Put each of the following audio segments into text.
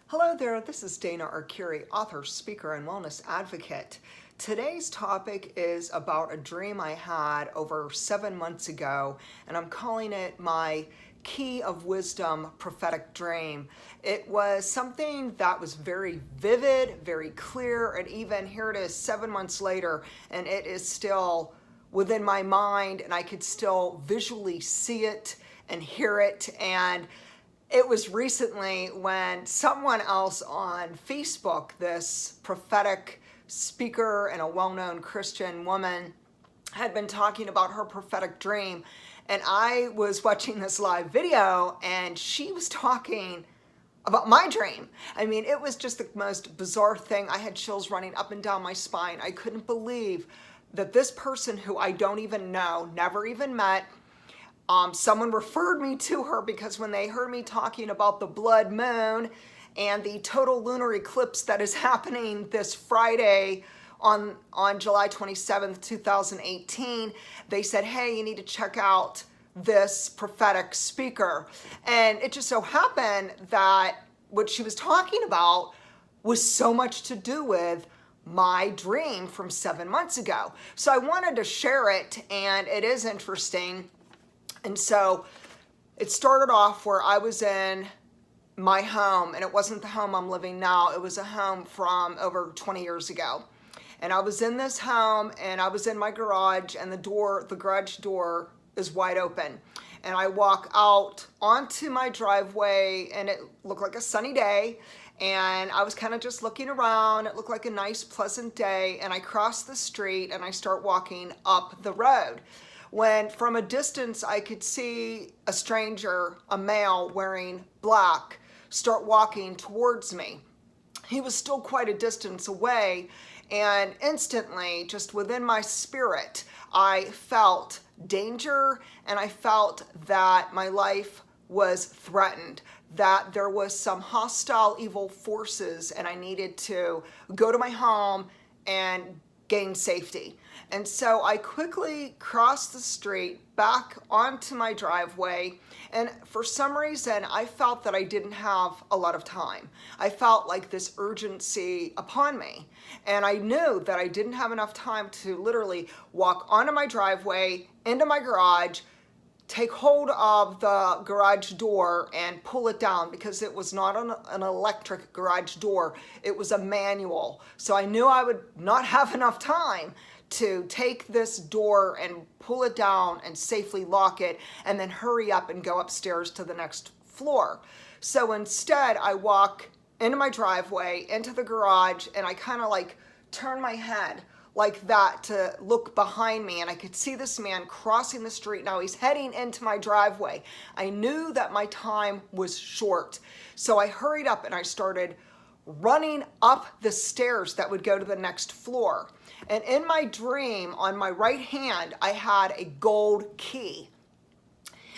Hello there, this is Dana Arcuri, author, speaker, and wellness advocate. Today's topic is about a dream I had over 7 months ago, and I'm calling it my Key of Wisdom prophetic dream. It was something that was very vivid, very clear, and even here it is 7 months later, and it is still within my mind, and I could still visually see it and hear it. And it was recently when someone else on Facebook, this prophetic speaker and a well-known Christian woman, had been talking about her prophetic dream. And I was watching this live video and she was talking about my dream. I mean, it was just the most bizarre thing. I had chills running up and down my spine. I couldn't believe that this person who I don't even know, never even met, someone referred me to her because when they heard me talking about the blood moon and the total lunar eclipse that is happening this Friday on July 27th, 2018, they said, hey, you need to check out this prophetic speaker. And it just so happened that what she was talking about was so much to do with my dream from 7 months ago. So I wanted to share it, and it is interesting. And so it started off where I was in my home, and it wasn't the home I'm living now. It was a home from over 20 years ago. And I was in this home, and I was in my garage, and the garage door is wide open. And I walk out onto my driveway, and it looked like a sunny day. And I was kind of just looking around. It looked like a nice, pleasant day. And I cross the street, and I start walking up the road, when from a distance I could see a stranger, a male wearing black, start walking towards me. He was still quite a distance away, and instantly, just within my spirit, I felt danger, and I felt that my life was threatened, that there was some hostile evil forces, and I needed to go to my home and gain safety. And so I quickly crossed the street back onto my driveway, and for some reason I felt that I didn't have a lot of time. I felt like this urgency upon me, and I knew that I didn't have enough time to literally walk onto my driveway, into my garage, take hold of the garage door and pull it down, because it was not an electric garage door, it was a manual. So I knew I would not have enough time to take this door and pull it down and safely lock it, and then hurry up and go upstairs to the next floor. So instead, I walk into my driveway, into the garage, and I kind of like turn my head like that to look behind me, and I could see this man crossing the street. Now he's heading into my driveway. I knew that my time was short, so I hurried up and I started running up the stairs that would go to the next floor. And in my dream, on my right hand, I had a gold key.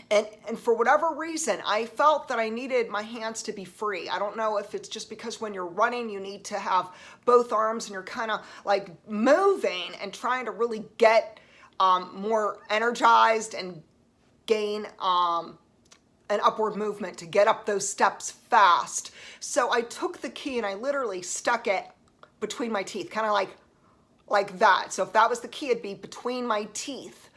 And for whatever reason, I felt that I needed my hands to be free. I don't know if it's just because when you're running, you need to have both arms and you're kind of like moving and trying to really get more energized and gain an upward movement to get up those steps fast. So I took the key and I literally stuck it between my teeth, kind of like that. So if that was the key, it'd be between my teeth.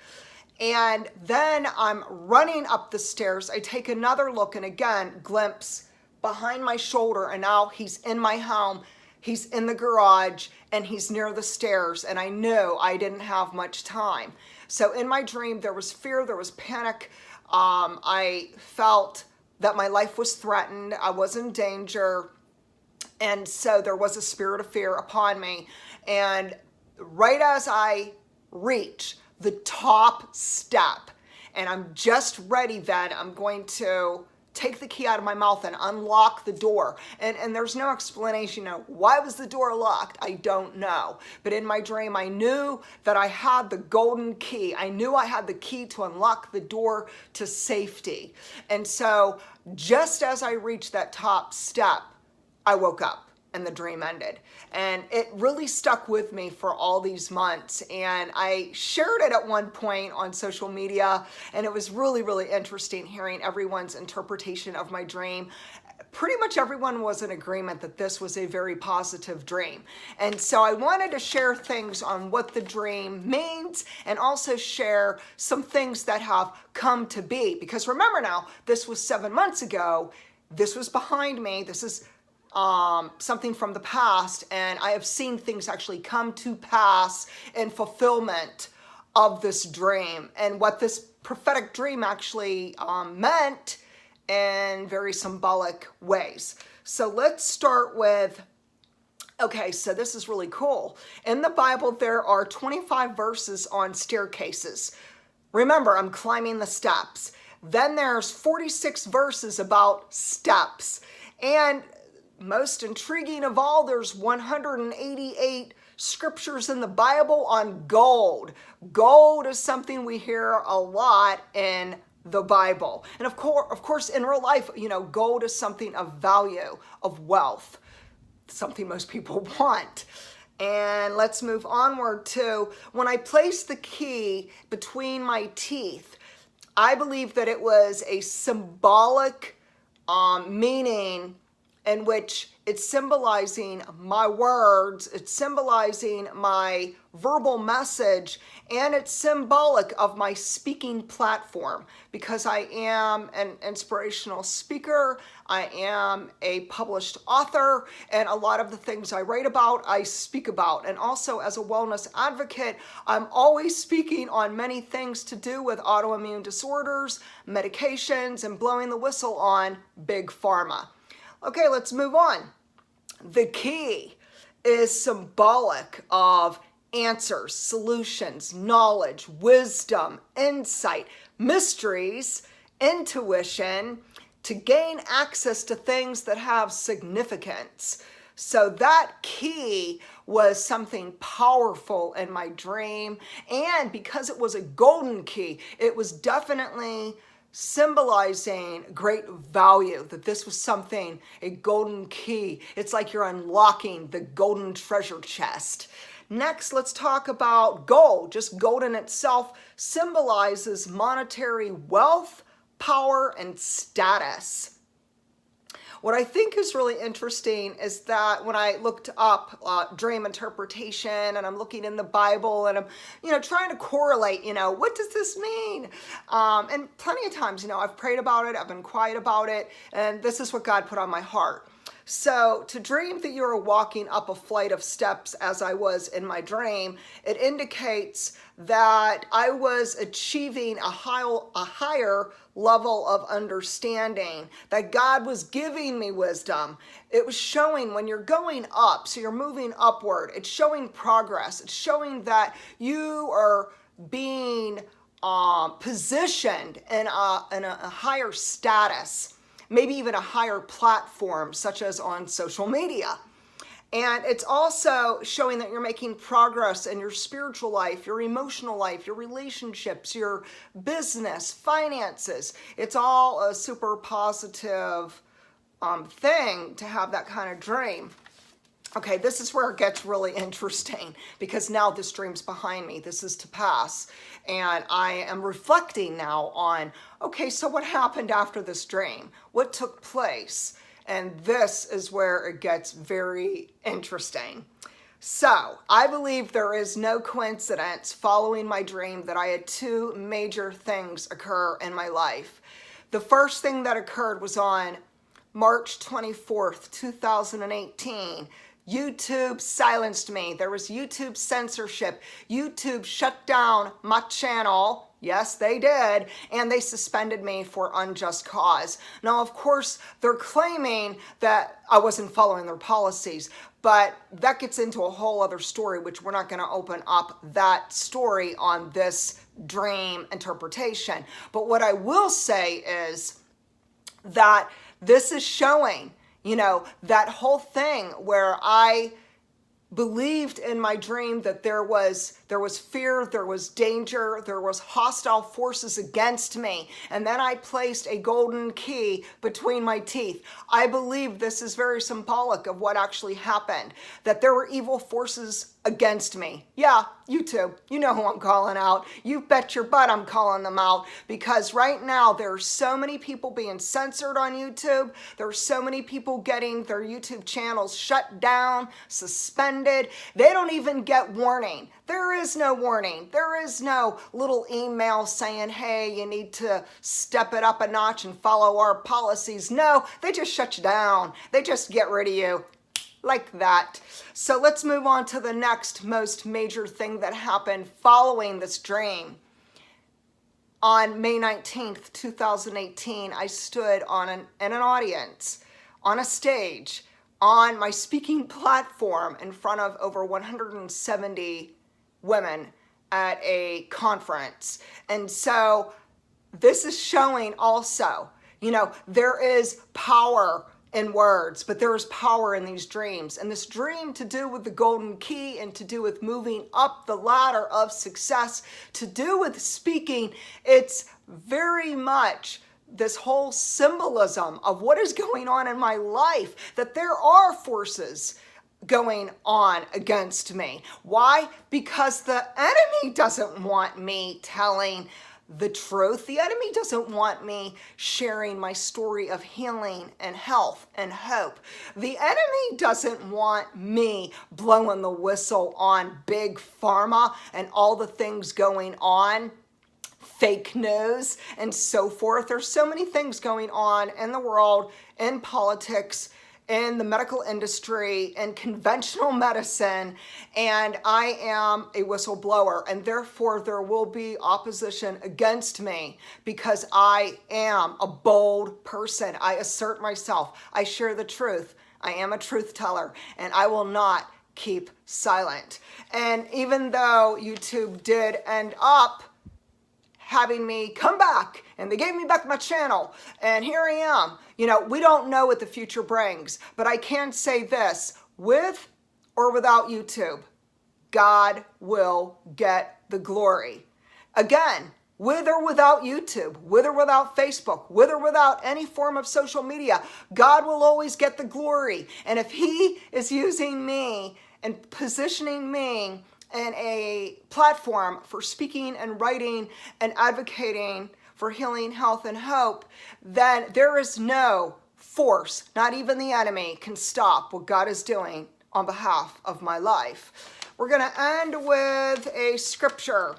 And then I'm running up the stairs. I take another look and again, glimpse behind my shoulder, and now he's in my home. He's in the garage and he's near the stairs, and I knew I didn't have much time. So in my dream, there was fear, there was panic. I felt that my life was threatened. I was in danger. And so there was a spirit of fear upon me. And right as I reach the top step, and I'm just ready then, I'm going to take the key out of my mouth and unlock the door. And there's no explanation. Why was the door locked? I don't know. But in my dream, I knew that I had the golden key. I knew I had the key to unlock the door to safety. And so just as I reached that top step, I woke up and the dream ended. And it really stuck with me for all these months. And I shared it at one point on social media, and it was really, really interesting hearing everyone's interpretation of my dream. pretty much everyone was in agreement that this was a very positive dream. And so I wanted to share things on what the dream means and also share some things that have come to be. Because remember now, this was 7 months ago. This was behind me. This is something from the past, and I have seen things actually come to pass in fulfillment of this dream and what this prophetic dream actually meant in very symbolic ways. So let's start with, okay, so this is really cool. In the Bible, there are 25 verses on staircases. Remember, I'm climbing the steps. Then there's 46 verses about steps. And most intriguing of all, there's 188 scriptures in the Bible on gold. Gold is something we hear a lot in the Bible. And of course, in real life, gold is something of value, of wealth, something most people want. And let's move onward to when I placed the key between my teeth, I believe that it was a symbolic meaning in which it's symbolizing my words, it's symbolizing my verbal message, and it's symbolic of my speaking platform because I am an inspirational speaker, I am a published author, and a lot of the things I write about, I speak about. And also as a wellness advocate, I'm always speaking on many things to do with autoimmune disorders, medications, and blowing the whistle on Big Pharma. Okay, let's move on. The key is symbolic of answers, solutions, knowledge, wisdom, insight, mysteries, intuition, to gain access to things that have significance. So that key was something powerful in my dream. And because it was a golden key, it was definitely symbolizing great value, that this was something, a golden key. It's like you're unlocking the golden treasure chest. Next, let's talk about gold. Just gold in itself symbolizes monetary wealth, power, and status. What I think is really interesting is that when I looked up dream interpretation and I'm looking in the Bible and I'm, trying to correlate, what does this mean? And plenty of times, I've prayed about it, I've been quiet about it, and this is what God put on my heart. So to dream that you're walking up a flight of steps as I was in my dream, it indicates that I was achieving a higher level of understanding, that God was giving me wisdom. It was showing when you're going up, so you're moving upward, it's showing progress. It's showing that you are being positioned in a higher status, maybe even a higher platform, such as on social media. And it's also showing that you're making progress in your spiritual life, your emotional life, your relationships, your business, finances. It's all a super positive thing to have that kind of dream. Okay, this is where it gets really interesting because now this dream's behind me. This is to pass. And I am reflecting now on, okay, so what happened after this dream? What took place? And this is where it gets very interesting. So I believe there is no coincidence following my dream that I had two major things occur in my life. The first thing that occurred was on March 24th, 2018. YouTube silenced me. There was YouTube censorship. YouTube shut down my channel. Yes, they did. And they suspended me for unjust cause. Now, of course, they're claiming that I wasn't following their policies, but that gets into a whole other story, which we're not going to open up that story on this dream interpretation. But what I will say is that this is showing, that whole thing where I believed in my dream that there was fear, there was danger, there was hostile forces against me. And then I placed a golden key between my teeth. I believe this is very symbolic of what actually happened, that there were evil forces against me. Yeah, YouTube, you know who I'm calling out. You bet your butt I'm calling them out, because right now there are so many people being censored on YouTube. There are so many people getting their YouTube channels shut down, suspended. They don't even get warning. There is no warning. There is no little email saying, hey, you need to step it up a notch and follow our policies. No, they just shut you down. They just get rid of you. Like that. So let's move on to the next most major thing that happened following this dream. On May 19th, 2018, I stood in an audience, on a stage, on my speaking platform in front of over 170 women at a conference. And so this is showing also, there is power in words, but there is power in these dreams. And this dream to do with the golden key and to do with moving up the ladder of success, to do with speaking, it's very much this whole symbolism of what is going on in my life, that there are forces going on against me. Why? Because the enemy doesn't want me telling the truth. The enemy doesn't want me sharing my story of healing and health and hope. The enemy doesn't want me blowing the whistle on big pharma and all the things going on, fake news and so forth. There's so many things going on in the world, in politics, in the medical industry, in conventional medicine, and I am a whistleblower, and therefore there will be opposition against me because I am a bold person. I assert myself. I share the truth. I am a truth teller, and I will not keep silent. And even though YouTube did end up having me come back, and they gave me back my channel, and here I am. We don't know what the future brings, but I can say this, with or without YouTube, God will get the glory. Again, with or without YouTube, with or without Facebook, with or without any form of social media, God will always get the glory. And if He is using me and positioning me in a platform for speaking and writing and advocating for healing, health, and hope, then there is no force, not even the enemy, can stop what God is doing on behalf of my life. We're going to end with a scripture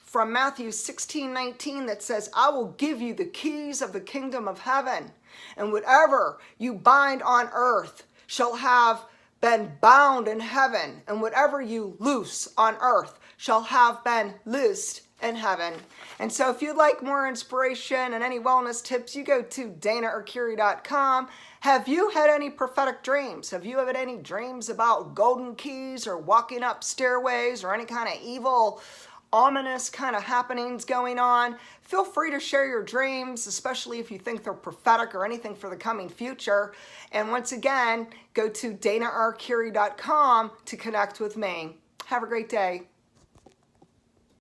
from Matthew 16:19 that says, I will give you the keys of the kingdom of heaven, and whatever you bind on earth shall have been bound in heaven, and whatever you loose on earth shall have been loosed in heaven. And so if you'd like more inspiration and any wellness tips, you go to danaarcuri.com. Have you had any prophetic dreams? Have you had any dreams about golden keys or walking up stairways or any kind of evil, ominous kind of happenings going on? Feel free to share your dreams, especially if you think they're prophetic or anything for the coming future. And once again, go to danaarcuri.com to connect with me. Have a great day.